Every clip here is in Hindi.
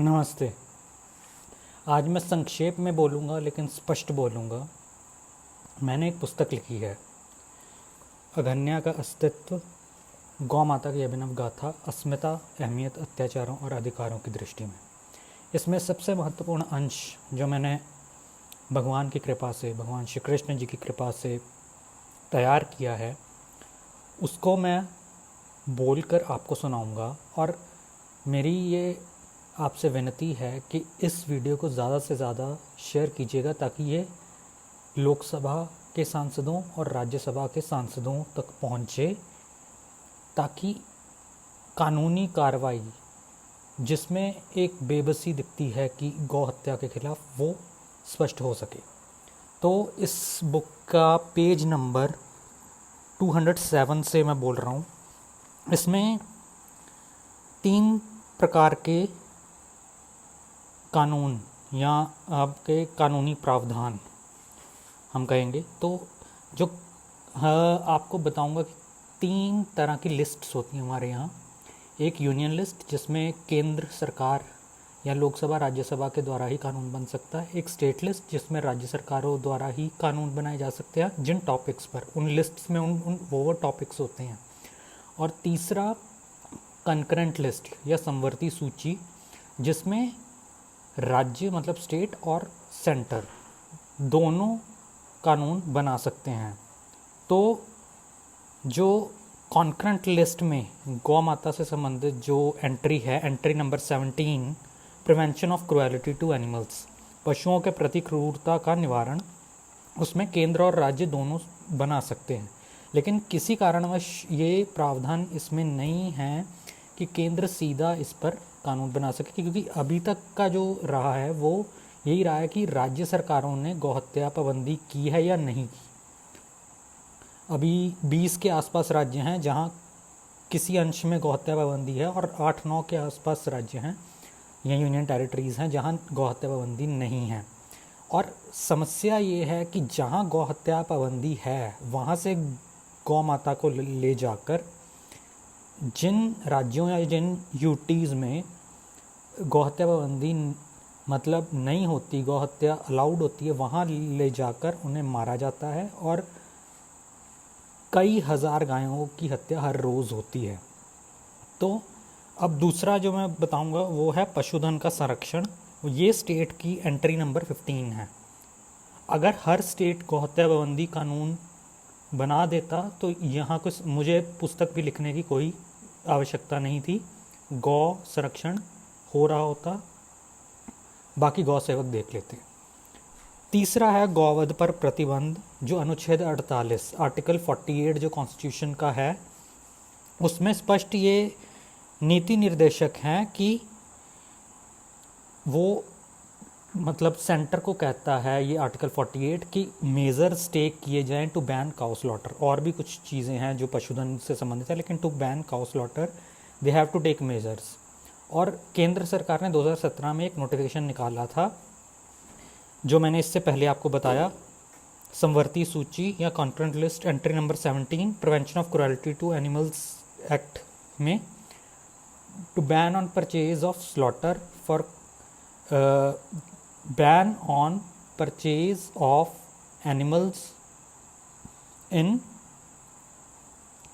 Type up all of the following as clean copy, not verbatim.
नमस्ते। आज मैं संक्षेप में बोलूँगा लेकिन स्पष्ट बोलूँगा। मैंने एक पुस्तक लिखी है, अघन्या का अस्तित्व, गौ माता की अभिनव गाथा, अस्मिता, अहमियत, अत्याचारों और अधिकारों की दृष्टि में। इसमें सबसे महत्वपूर्ण अंश जो मैंने भगवान की कृपा से, भगवान श्री कृष्ण जी की कृपा से तैयार किया है, उसको मैं बोलकर आपको सुनाऊँगा। और मेरी ये आपसे विनती है कि इस वीडियो को ज़्यादा से ज़्यादा शेयर कीजिएगा ताकि ये लोकसभा के सांसदों और राज्यसभा के सांसदों तक पहुँचे, ताकि कानूनी कार्रवाई जिसमें एक बेबसी दिखती है कि गौ हत्या के खिलाफ, वो स्पष्ट हो सके। तो इस बुक का पेज नंबर 207 से मैं बोल रहा हूँ। इसमें 3 प्रकार के कानून या आपके कानूनी प्रावधान हम कहेंगे, तो जो आपको बताऊंगा कि 3 तरह की लिस्ट्स होती हैं हमारे यहाँ। एक यूनियन लिस्ट जिसमें केंद्र सरकार या लोकसभा राज्यसभा के द्वारा ही कानून बन सकता है। एक स्टेट लिस्ट जिसमें राज्य सरकारों द्वारा ही कानून बनाए जा सकते हैं जिन टॉपिक्स पर, उन लिस्ट्स में वो टॉपिक्स होते हैं। और तीसरा कंकरेंट लिस्ट या समवर्ती सूची, जिसमें राज्य मतलब स्टेट और सेंटर दोनों कानून बना सकते हैं। तो जो कॉन्करेंट लिस्ट में गौ माता से संबंधित जो एंट्री है, entry number 17, prevention of cruelty to animals, पशुओं के प्रति क्रूरता का निवारण, उसमें केंद्र और राज्य दोनों बना सकते हैं। लेकिन किसी कारणवश ये प्रावधान इसमें नहीं है कि केंद्र सीधा इस पर कानून बना सके, क्योंकि अभी तक का जो रहा है वो यही रहा है कि राज्य सरकारों ने गौहत्या पाबंदी की है या नहीं की। अभी 20 के आसपास राज्य हैं जहां किसी अंश में गौहत्या पाबंदी है, और 8-9 के आसपास राज्य हैं या यूनियन टेरिटरीज़ हैं जहां गौहत्या पाबंदी नहीं है। और समस्या ये है कि जहां गौहत्या पाबंदी है वहां से गौ माता को ले जाकर जिन राज्यों या जिन यूटीज़ में गौहत्या पाबंदी मतलब नहीं होती, गौहत्या अलाउड होती है, वहाँ ले जाकर उन्हें मारा जाता है और कई हज़ार गायों की हत्या हर रोज़ होती है। तो अब दूसरा जो मैं बताऊंगा वो है पशुधन का संरक्षण। ये स्टेट की एंट्री नंबर 15 है। अगर हर स्टेट गौहत्या पाबंदी कानून बना देता तो यहाँ कुछ मुझे पुस्तक भी लिखने की कोई आवश्यकता नहीं थी, गौ संरक्षण हो रहा होता, बाकी गौ सेवक देख लेते। तीसरा है गौवध पर प्रतिबंध, जो अनुच्छेद 48 आर्टिकल 48 जो कॉन्स्टिट्यूशन का है, उसमें स्पष्ट ये नीति निर्देशक हैं कि वो मतलब सेंटर को कहता है ये आर्टिकल 48 कि मेजर्स टेक किए जाएं टू बैन काउ स्लॉटर। और भी कुछ चीज़ें हैं जो पशुधन से संबंधित है, लेकिन to ban cow slaughter they have to take measures. और केंद्र सरकार ने 2017 में एक नोटिफिकेशन निकाला था, जो मैंने इससे पहले आपको बताया, समवर्ती सूची या concurrent list entry number 17, prevention of cruelty to animals act में, to ban on purchase of slaughter for ban on purchase of animals in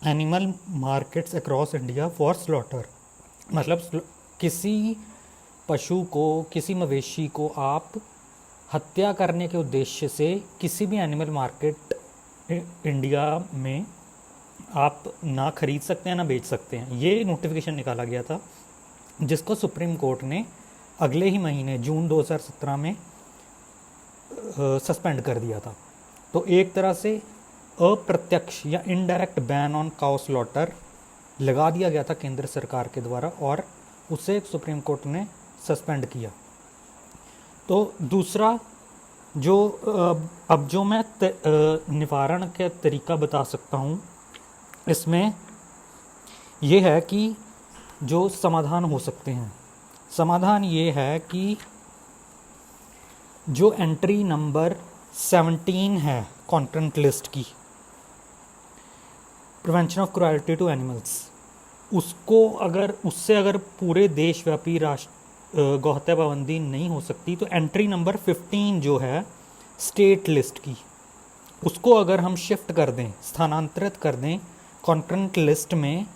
animal markets across India for slaughter। मतलब किसी पशु को, किसी मवेशी को आप हत्या करने के उद्देश्य से किसी भी एनिमल मार्केट इंडिया में आप ना खरीद सकते हैं ना बेच सकते हैं। ये नोटिफिकेशन निकाला गया था, जिसको सुप्रीम कोर्ट ने अगले ही महीने जून 2017 में सस्पेंड कर दिया था। तो एक तरह से अप्रत्यक्ष या indirect ban on cow slaughter लगा दिया गया था केंद्र सरकार के द्वारा, और उसे सुप्रीम कोर्ट ने सस्पेंड किया। तो दूसरा जो अब जो मैं निवारण का तरीका बता सकता हूँ, इसमें यह है कि जो समाधान हो सकते हैं, समाधान ये है कि जो एंट्री नंबर 17 है कॉन्करेंट लिस्ट की, prevention of cruelty to animals, उसको अगर उससे अगर पूरे देशव्यापी गौ हत्या पाबंदी नहीं हो सकती, तो एंट्री नंबर 15 जो है स्टेट लिस्ट की, उसको अगर हम शिफ्ट कर दें, स्थानांतरित कर दें कॉन्करेंट लिस्ट में,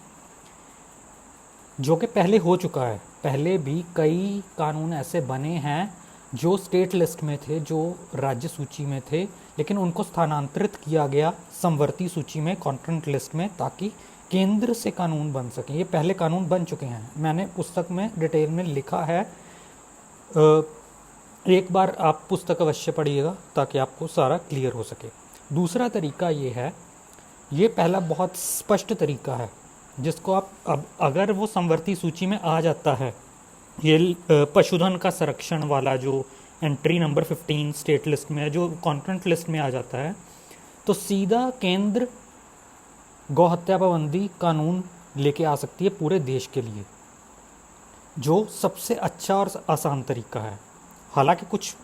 जो कि पहले हो चुका है, पहले भी कई कानून ऐसे बने हैं जो स्टेट लिस्ट में थे, जो राज्य सूची में थे, लेकिन उनको स्थानांतरित किया गया समवर्ती सूची में, कॉन्करेंट लिस्ट में, ताकि केंद्र से कानून बन सकें। ये पहले कानून बन चुके हैं, मैंने पुस्तक में डिटेल में लिखा है। एक बार आप पुस्तक अवश्य पढ़िएगा ताकि आपको सारा क्लियर हो सके। दूसरा तरीका ये है, ये पहला बहुत स्पष्ट तरीका है जिसको आप अब अगर वो समवर्ती सूची में आ जाता है, ये पशुधन का संरक्षण वाला जो एंट्री नंबर 15 स्टेट लिस्ट में है, जो कॉन्करेंट लिस्ट में आ जाता है, तो सीधा केंद्र गौ हत्या पाबंदी कानून लेके आ सकती है पूरे देश के लिए, जो सबसे अच्छा और आसान तरीका है। हालांकि कुछ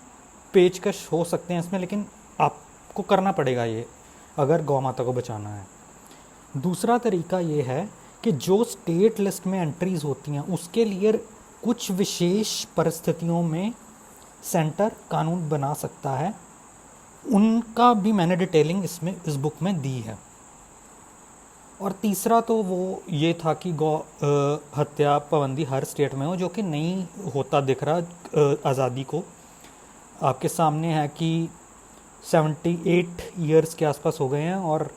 पेचकश हो सकते हैं इसमें, लेकिन आपको करना पड़ेगा ये अगर गौ माता को बचाना है। दूसरा तरीका ये है कि जो स्टेट लिस्ट में एंट्रीज होती हैं उसके लिए कुछ विशेष परिस्थितियों में सेंटर कानून बना सकता है, उनका भी मैंने डिटेलिंग इसमें इस बुक में दी है। और तीसरा तो वो ये था कि गौ हत्या पाबंदी हर स्टेट में हो, जो कि नहीं होता दिख रहा। आज़ादी को आपके सामने है कि 78 ईयर्स के आसपास हो गए हैं और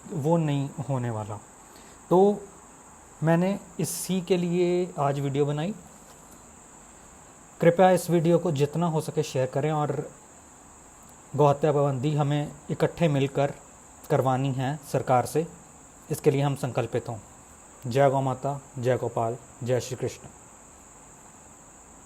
वो नहीं होने वाला। तो मैंने इसी के लिए आज वीडियो बनाई। कृपया इस वीडियो को जितना हो सके शेयर करें, और गौ हत्या पाबंदी हमें इकट्ठे मिलकर करवानी है सरकार से, इसके लिए हम संकल्पित हों। जय गौ माता, जय गोपाल, जय श्री कृष्ण।